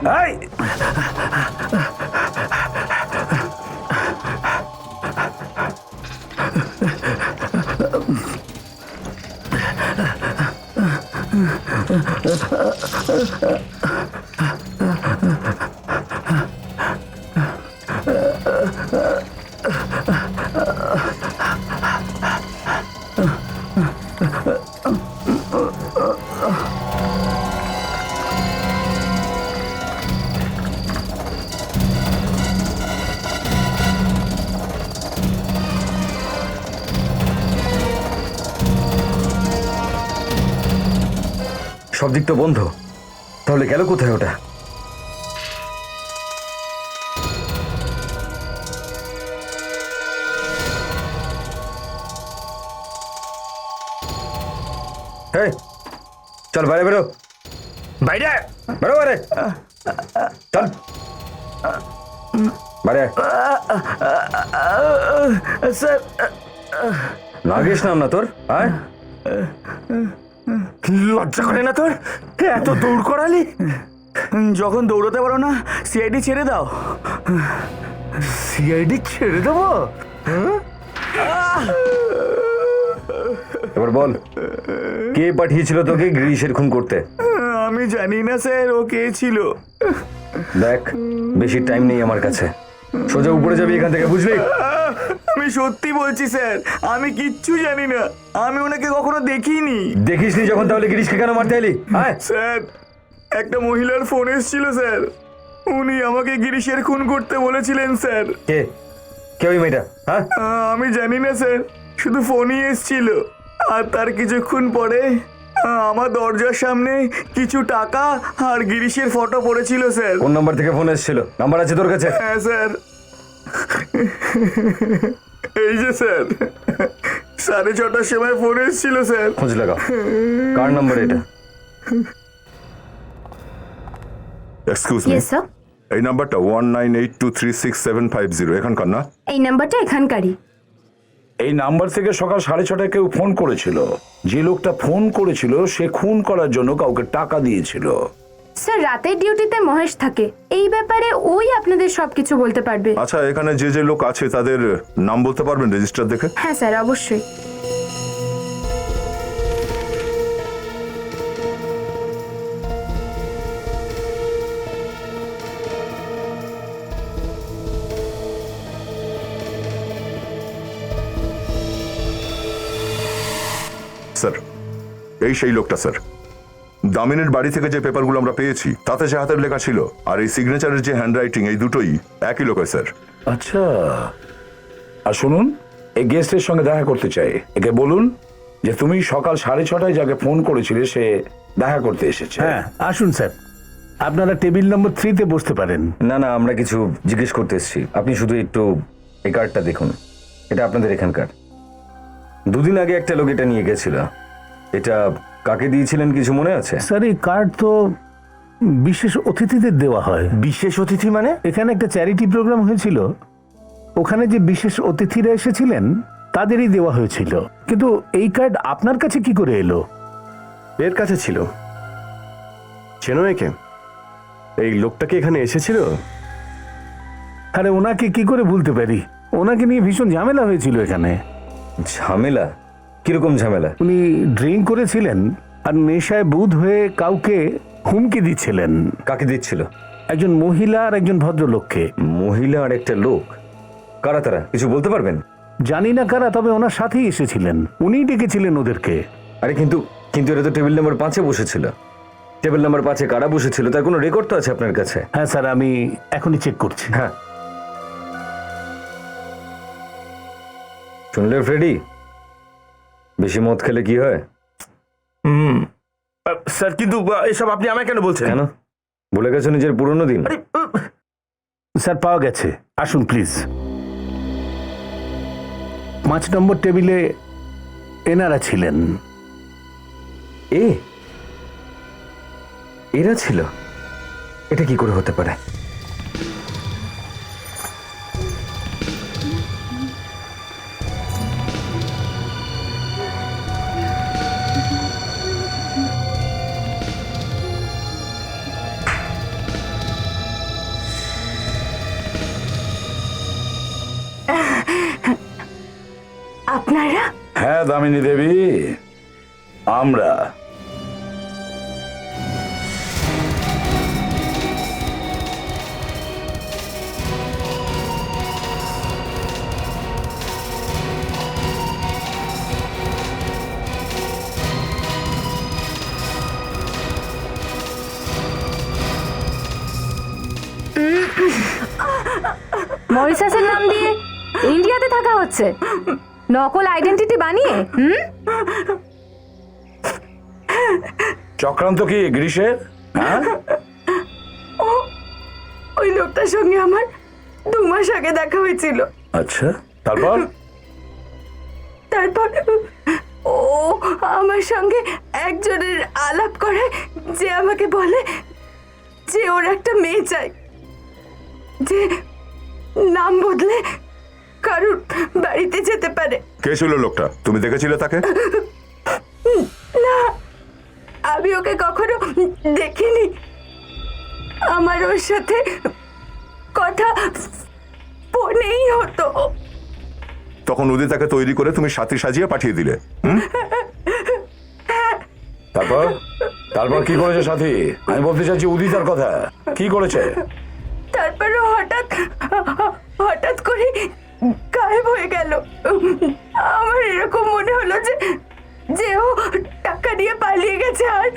সব দিক তো বন্ধ, তাহলে গেল কোথায় ওটা? এই, চল বাইরে বেরো। বাইরে বেরো বাইরে, চল বাইরে। স্যার, লাগিস নাম না তোর? আয়, লজ্জা করে না তোর? এত দৌড় করালি? যখন দৌড়তে পারো না, সিআইডি ছেড়ে দাও। সিআইডি ছেড়ে দেবো? এবার বল, কে পাঠিয়েছিল তোকে গিরিশের খুন করতে? আমি জানি না স্যার, ও কে ছিল। দেখ, বেশি টাইম নেই আমার কাছে, সোজা উপরে যাবি এখান থেকে, বুঝলি? আমি সত্যি বলছি স্যার, আমি কিচ্ছু জানি না, আমি ওনাকে কখনো দেখিনি। দেখিসনি যখন, তাহলে গিরিশকে কেন মারতে এলি? আয়। স্যার, একটা মহিলার ফোন এসেছিল স্যার, উনি আমাকে গিরিশের খুন করতে বলেছিলেন স্যার। কে? কে ওই মেয়েটা? হ্যাঁ, আমি জানি না স্যার, শুধু ফোনই এসেছিল। আর তার কিছুক্ষণ পরে আমার দরজার সামনে কিছু টাকা আর গিরিশের ফটো পড়েছিল স্যার। কোন নাম্বার থেকে ফোন এসেছিল? নাম্বার আছে তোর কাছে? হ্যাঁ স্যার, এই যে স্যার, 6:30টার সময় ফোন এসেছিল স্যার। খোঁজ লাগাও, কার নাম্বার এটা? এক্সকিউজ মি, ইয়েস স্যার, এই নাম্বারটা 1982366750 এখানকার না? এই নাম্বারটা এখানকারই। এই নাম্বার থেকে সকাল 6:30টায় কেউ ফোন করেছিল। যে লোকটা ফোন করেছিল সে খুন করার জন্য কাউকে টাকা দিয়েছিল। স্যার, রাতের ডিউটিতে মহেশ থাকে, এই ব্যাপারে ওই আপনাদের সবকিছু বলতে পারবে। আচ্ছা, এখানে যে যে লোক আছে তাদের নাম বলতে পারবেন রেজিস্টার দেখে? হ্যাঁ স্যার, অবশ্যই। স্যার, এই সেই লোকটা স্যার। দামিনের বাড়ি থেকে যে পেপারগুলো আমরা পেয়েছি তাতে যে হাতের লেখা ছিল আর এই সিগনেচারের যে হ্যান্ডরাইটিং, এই দুটোই একই লোকের স্যার। আচ্ছা, আর শুনুন, এই গেস্টের সঙ্গে দেখা করতে চাই। একে বলুন যে তুমি সকাল 6:30 যাকে ফোন করেছিলে সে দেখা করতে এসেছে। হ্যাঁ আসুন স্যার, আপনারা টেবিল নম্বর 3-তে বসতে পারেন। না না, আমরা কিছু জিজ্ঞেস করতে এসেছি। আপনি শুধু একটু এই কার্ডটা দেখুন, এটা আপনাদের এখানকার। 2 দিন আগে একটা লোক এটা নিয়ে গেছিল। এটা কাকে দিয়েছিলেন কিছু মনে আছে? স্যার এই কার্ড তো বিশেষ অতিথিদের দেওয়া হয়। বিশেষ অতিথি মানে? এখানে একটা চ্যারিটি প্রোগ্রাম হয়েছিল, ওখানে যে বিশেষ অতিথিরা এসেছিলেন তাদেরই দেওয়া হয়েছিল। কিন্তু এই কার্ড আপনার কাছে কি করে এলো? এর কাছে ছিল। চেনো একে? এই লোকটা কি এখানে এসেছিল? আরে ওনাকে কি করে ভুলতে পারি, ওনাকে নিয়ে ভীষণ ঝামেলা হয়েছিল এখানে। ঝামেলা? কিরকম ঝামেলা? উনি ড্রিঙ্ক করেছিলেন আর নেশায় বুধ হয়ে কাউকে হুমকি দিচ্ছিলেন। কাকে দিচ্ছিল? একজন মহিলা আর একজন ভদ্রলোককে। মহিলা আর একটা লোক? কারা তারা, কিছু বলতে পারবেন? জানি না কারা, তবে ওনার সাথেই এসেছিলেন, উনিই ডেকেছিলেন ওদেরকে। আরে কিন্তু কিন্তু এটা তো টেবিল নাম্বার 5-এ বসেছিল। টেবিল নাম্বার 5-এ কারা বসেছিল তার কোনো রেকর্ড তো আছে আপনার কাছে? হ্যাঁ স্যার, আমি এখনই চেক করছি। হ্যাঁ, শুনলে ফ্রেডি, বেশি মদ খেলে কি হয়? স্যার কিন্তু এসব আপনি আমায় কেন বলছেন? কেন ভুলে গেছো নিজের পুরনো দিন? স্যার পাওয়া গেছে, আসুন প্লিজ। 5 নম্বর টেবিলে এনারা ছিলেন। এরা ছিল? এটা কি করে হতে পারে? আপনারা? হ্যাঁ দামিনী দেবী, আমরা। মরিসাসের নাম দিয়ে ইন্ডিয়াতে থাকা হচ্ছে, নকল আইডেন্টিটি বানিয়ে। চক্রান্ত কি গ্রীষের? হ্যাঁ, ওই লোকটার সঙ্গে আমার 2 মাস আগে দেখা হয়েছিল। আচ্ছা, তারপর? তারপর ও আমার সঙ্গে একজনের আলাপ করে, যে আমাকে বলে যে ওর একটা মেয়ে চাই, যে নাম বদলে কারুর বাড়িতে যেতে পারে। কে ছিল লোকটা? তুমি দেখেছিলে তাকে? না, আমি ওকে কখনো দেখিনি। আমার ওর সাথে কথা ফোনেই হতো। তখন উদি তাকে তৈরি করে তুমি সাথী সাজিয়ে পাঠিয়ে দিলে। তারপর তারপর কি করেছে সাথী? আমি বলতে চাচ্ছি উদিতার কথা। কি করেছে? তারপরে হঠাৎ করে গায়েব হয়ে গেল। আমার এরকম মনে হলো যে ও টাকা নিয়ে পালিয়ে গেছে, আর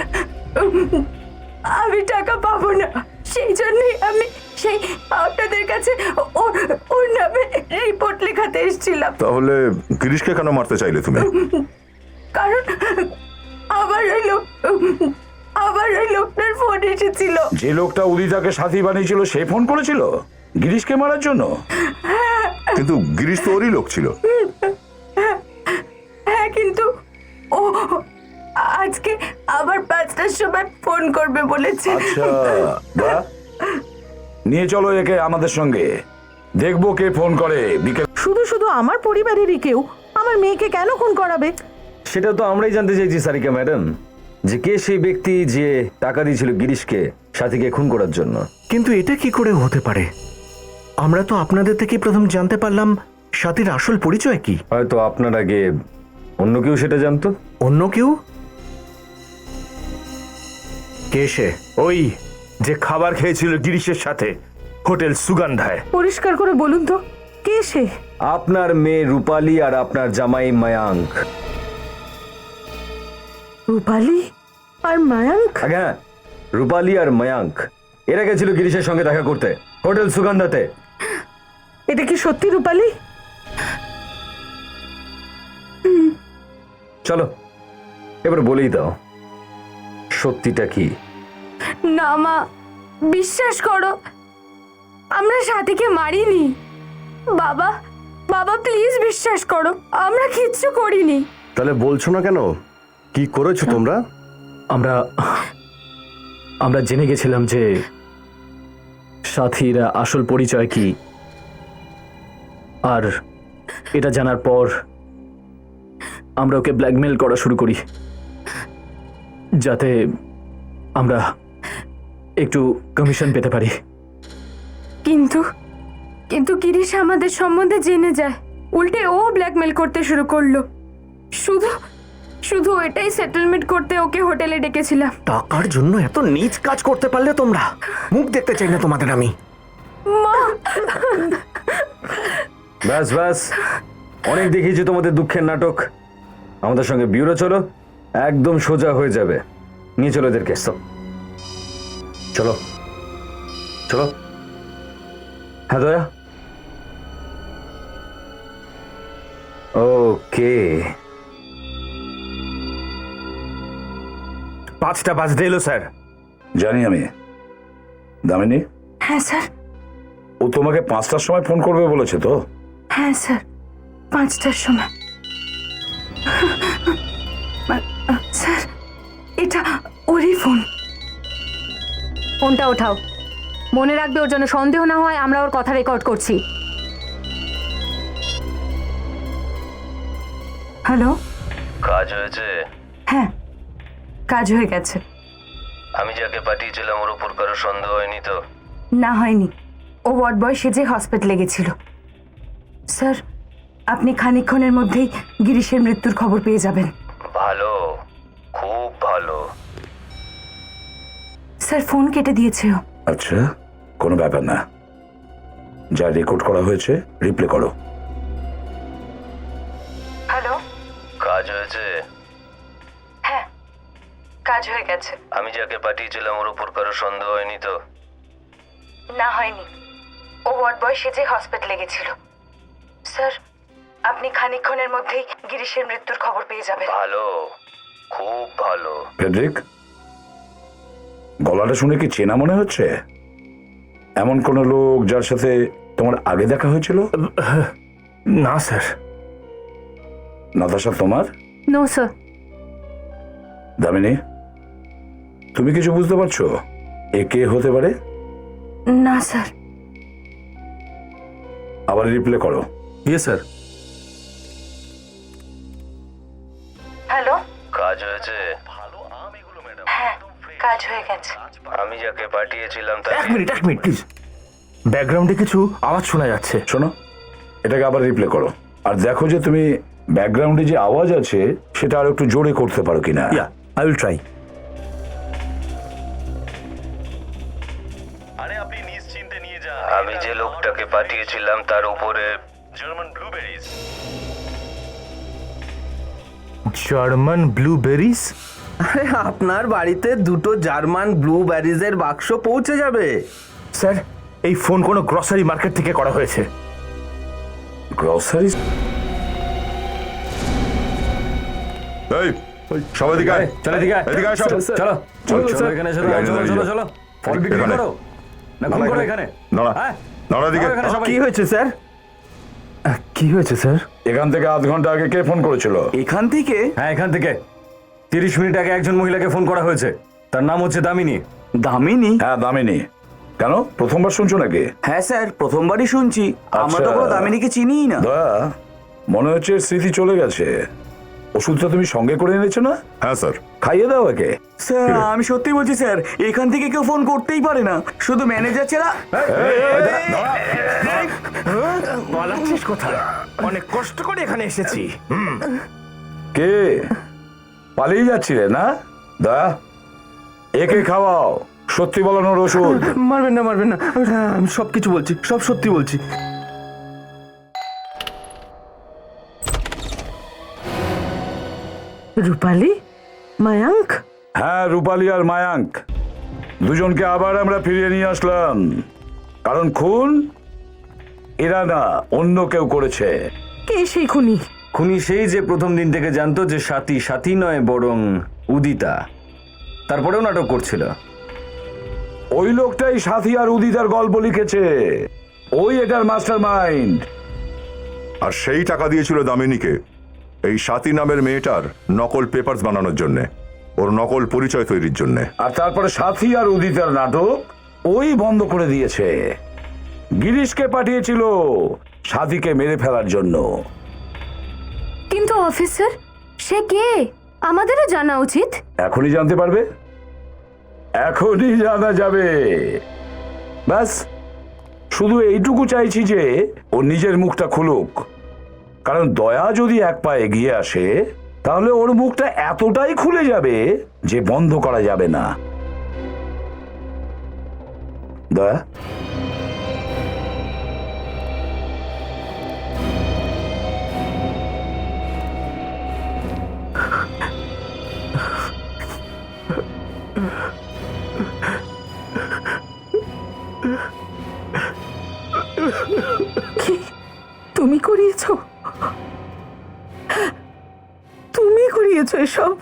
আমি টাকা পাবো না। সেই জন্যই আমি সেই আপনাদের কাছে ওর নামে রিপোর্ট লেখাতে এসেছিলাম। তাহলে গিরিশকে কেন মারতে চাইলে তুমি? কারণ আবার ওই লোকটার ফোন এসেছিল। যে লোকটা উদিতাকে সাথী বানিয়েছিল সে ফোন করেছিল গিরিশকে মারার জন্য? কিন্তু গিরিশ তো ওরই লোক ছিল। হ্যাঁ, কিন্তু ও আজকে আবার 5টার সময় ফোন করবে বলেছে। আচ্ছা, বাহ। নিয়ে চলো একে আমাদের সঙ্গে, দেখবো কে ফোন করে। বিকেল শুধু শুধু আমার পরিবারেরই কেউ আমার মেয়েকে কেন খুন করাবে? সেটা তো আমরাই জানতে চাইছি সারিকা ম্যাডাম, যে কে সেই ব্যক্তি যে টাকা দিয়েছিল গিরিশকে সাথীকে খুন করার জন্য। কিন্তু এটা কি করে হতে পারে? আমরা তো আপনাদের থেকে প্রথম জানতে পারলাম সাথীর আসল পরিচয় কি। হয়তো আপনার আগে অন্য কেউ সেটা জানতো। অন্য কেউ? কে সে? ওই যে খাবার খেয়েছিল গিরিশের সাথে হোটেল সুগন্ধায়। পরিষ্কার করে বলুন তো, কে সে? আপনার মেয়ে রূপালী আর আপনার জামাই মায়াঙ্ক। রূপালী আর মায়াঙ্ক? হ্যাঁ, রূপালী আর মায়াঙ্ক এরা গেছিল গিরিশের সঙ্গে দেখা করতে হোটেল সুগন্ধাতে। এটা কি সত্যি রূপালী? চলো এবার বলেই দাও সত্যিটা কি। না মা, বিশ্বাস করো, আমরা সাথীকে মারিনি। বাবা, বাবা প্লিজ বিশ্বাস করো, আমরা কিচ্ছু করিনি। তাহলে বলছো না কেন? কি করেছো তোমরা? আমরা জেনে গেছিলাম যে সাথীর আসল পরিচয় কি, আর এটা জানার পর আমরা ওকে ব্ল্যাকমেল করা শুরু করি যাতে আমরা একটু কমিশন পেতে পারি। কিন্তু কিন্তু গিরিশ আমাদের সম্বন্ধে জেনে যায়, উল্টে ও ব্ল্যাকমেল করতে শুরু করলো। শুধু শুধু এটাই সেটেলমেন্ট করতে ওকে হোটেলে ডেকেছিলাম। টাকার জন্য এত নীচ কাজ করতে পারলে তোমরা? মুখ দেখতে চাই না তোমাদের আমি। মা, ব্যাস ব্যাস, অনেক দেখিয়েছি তোমাদের দুঃখের নাটক। আমাদের সঙ্গে ব্যুরো চলো, একদম সোজা হয়ে যাবে। নিয়ে চলো এদেরকে, চলো চলো। হ্যাঁ দয়া, ওকে। 5টা বাজতে এলো স্যার। জানি আমি। দামিনী, হ্যাঁ স্যার। ও তোমাকে 5টার সময় ফোন করবে বলেছে তো? হ্যাঁ স্যার, 5টার সময়। স্যার, এটা ওরই ফোন। ফোনটা ওঠাও। মনে রাখবে, ওর জন্য সন্দেহ না হয় আমরা ওর কথা রেকর্ড করছি। হ্যালো। কাজ হয়েছে? হ্যাঁ, কাজ হয়ে গেছে। আমি যাকে পাঠিয়েছিলাম ওর উপর কারো সন্দেহ হয়নি তো? না, হয়নি। ও ওয়ার্ড বয় সেজে হসপিটালে গেছিল। স্যার, আপনি খানিকক্ষণের মধ্যেই গিরিশের মৃত্যুর খবর পেয়ে যাবেন। ভালো, খুব ভালো। স্যার, ফোন কেটে দিয়েছে ও। আচ্ছা, কোনো ব্যাপার না। যা রেকর্ড করা হয়েছে রিপ্লে করো। হ্যালো। কাজ হয়েছে? হ্যাঁ, কাজ হয়ে গেছে। আমি যাকে পাঠিয়েছিলাম ওর উপর কারো সন্দেহ হয়নি তো? না, হয়নি। ও ওয়ার্ড বয় সেজে হসপিটালে গেছিল। স্যার, আপনি খানিকক্ষণের মধ্যেই গিরিশের মৃত্যুর খবর পেয়ে যাবেন। ভালো, খুব ভালো। ফেডরিক, গলাটা শুনে কি চেনা মনে হচ্ছে? এমন কোন লোক যার সাথে তোমার আগে দেখা হয়েছিল? না স্যার। নাতাশা তোমার? No sir. দামিনী, তুমি কিছু বুঝতে পারছো? এ কে হতে পারে? না স্যার। আবার রিপ্লে করো। ইয়ে স্যার। হ্যালো। কাজ হয়েছে? হ্যাঁ, কাজ হয়ে গেছে। আমি যাকে পাঠিয়েছিলাম এক মিনিট প্লিজ। ব্যাকগ্রাউন্ডে কিছু আওয়াজ শোনা যাচ্ছে। শোনো, এটাকে আবার রিপ্লে করো। আর দেখো যে তুমি ব্যাকগ্রাউন্ডে যে আওয়াজ আছে সেটা আর একটু জোরে করতে পারো কিনা। ইয়া, আই উইল ট্রাই। আমি যে লোকটাকে পাঠিয়েছিলাম তার উপরে জার্মান ব্লুবেরিজ। German blueberries? আরে আপনার বাড়িতে 2টো জার্মান ব্লুবেরিজের বাক্স পৌঁছে যাবে। স্যার, এই ফোন কোনো গ্রসারি মার্কেট থেকে করা হয়েছে। গ্রসারি? এই সবাই দিকে আয়। চলো এদিকে আয়। এদিকে আয় সব। চলো চল, চলো এখানে, চলো চলো চলো চলো। ফল বিক্রি এখানে। করো না, খুন করো এখানে। নড়া হ্যাঁ, নড়া দিকে। করো এখানে সবাই। কি হয়েছে স্যার? কি হয়েছে স্যার? এখান থেকে আধ ঘন্টা আগে কে ফোন করেছিল? এখান থেকে? হ্যাঁ, এখান থেকে 30 মিনিট আগে একজন মহিলাকে ফোন করা হয়েছে। তার নাম হচ্ছে দামিনী। দামিনী? হ্যাঁ, দামিনী। কেন, প্রথমবার শুনছো নাকি? হ্যাঁ স্যার, প্রথমবারই শুনছি। আমরা তো কোনো দামিনীকে চিনিই না। দয়া, মনে হচ্ছে স্মৃতি চলে গেছে। ওষুধটা তুমি সঙ্গে করে এনেছো না? হ্যাঁ স্যার। খাইয়ে দাও একে। স্যার, আমি সত্যি বলছি স্যার, এখান থেকে কেউ ফোন করতেই পারে না, শুধু ম্যানেজার ছাড়া। পালাচ্ছিস কোথায়? অনেক কষ্ট করে এখানে এসেছি। কে পালিয়ে যাচ্ছিলে না? দয়া, একে খাওয়াও সত্যি বলানোর ওষুধ। মারবেন না, মারবেন না। আমি সব কিছু বলছি, সব সত্যি বলছি। রূপালী, মায়াঙ্ক। হ্যাঁ, রূপালী আর মায়াঙ্ক দুজনকে আবার আমরা ফিরিয়ে নিয়ে আসলাম। কারণ খুন এরা না, অন্য কেউ করেছে। কে সেই খুনি? খুনি সেই যে প্রথম দিন থেকে জানতো যে সাথী সাথী নয় বরং উদিতা, তারপরেও নাটক করছিল। ওই লোকটাই সাথী আর উদিতার গল্প লিখেছে, ওই এটার মাস্টার মাইন্ড। আর সেই টাকা দিয়েছিল দামিনীকে এই স্বাতী নামের মেয়েটার নকল পেপারস বানানোর জন্যে, ওর নকল পরিচয় তৈরির জন্যে। আর তারপরে সাথী আর উদিতার নাটক ওই বন্ধ করে দিয়েছে। গিরিশকে পাঠিয়েছিল সাথীকে মেরে ফেলার জন্য। কিন্তু অফিসার, সে কে? আমাদেরও জানা উচিত। এখনই জানতে পারবে, এখনই জানা যাবে। ব্যাস, শুধু এইটুকু চাইছি যে ও নিজের মুখটা খুলুক, কারণ দয়া যদি এক পা এগিয়ে আসে তাহলে ওর মুখটা এতটাই খুলে যাবে যে বন্ধ করা যাবে না। দয়া, তুমি করিয়েছো? তুমি করিয়েছো এসব?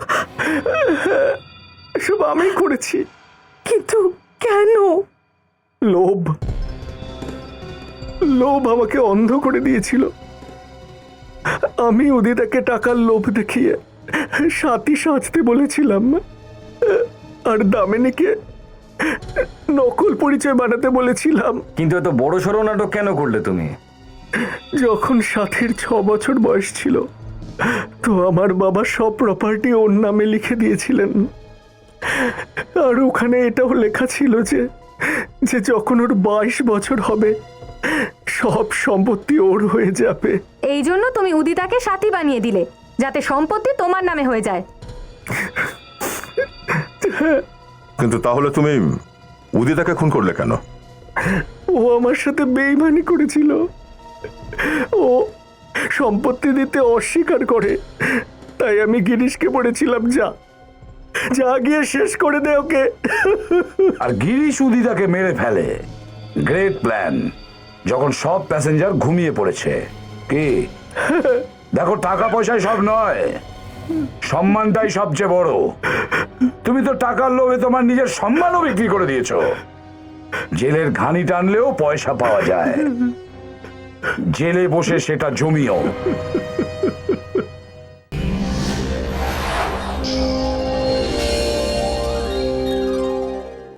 এসব আমি করেছি। কিন্তু কেন? লোভ লোভ আমাকে অন্ধ করে দিয়েছিল। আমি উদিতাকে টাকার লোভ দেখিয়ে সাথী সাজতে বলেছিলাম, আর দামিনীকে নকল পরিচয় বানাতে বলেছিলাম। কিন্তু এত বড় সড়ো নাটক কেন করলে তুমি? যখন সাথীর 6 বছর বয়স ছিল তো আমার বাবা সব প্রপার্টি ওর নামে লিখে দিয়েছিলেন, আর ওখানে এটাও লেখা ছিল যে যে যখন ওর 22 বছর হবে সব সম্পত্তি ওর হয়ে যাবে। এই জন্য তুমি উদিতাকে সাথী বানিয়ে দিলে, যাতে সম্পত্তি তোমার নামে হয়ে যায়। কিন্তু তাহলে তুমি উদিতাকে খুন করলে কেন? ও আমার সাথে বেইমানি করেছিল। ও সম্পত্তি দিতে অস্বীকার করে, তাই আমি গিরিশকে বলেছিলাম যা যা গিয়ে শেষ করে দে ওকে। আর গিরিশ উদিতাকে মেরে ফেলে। গ্রেট প্ল্যান, যখন সব প্যাসেঞ্জার ঘুমিয়ে পড়েছে। কি দেখো, টাকা পয়সায় সব নয়, সম্মানটাই সবচেয়ে বড়। তুমি তো টাকার লোভে তোমার নিজের সম্মানও বিক্রি করে দিয়েছো। জেলের ঘানি টানলেও পয়সা পাওয়া যায়, জেলে বসে সেটা জমিও।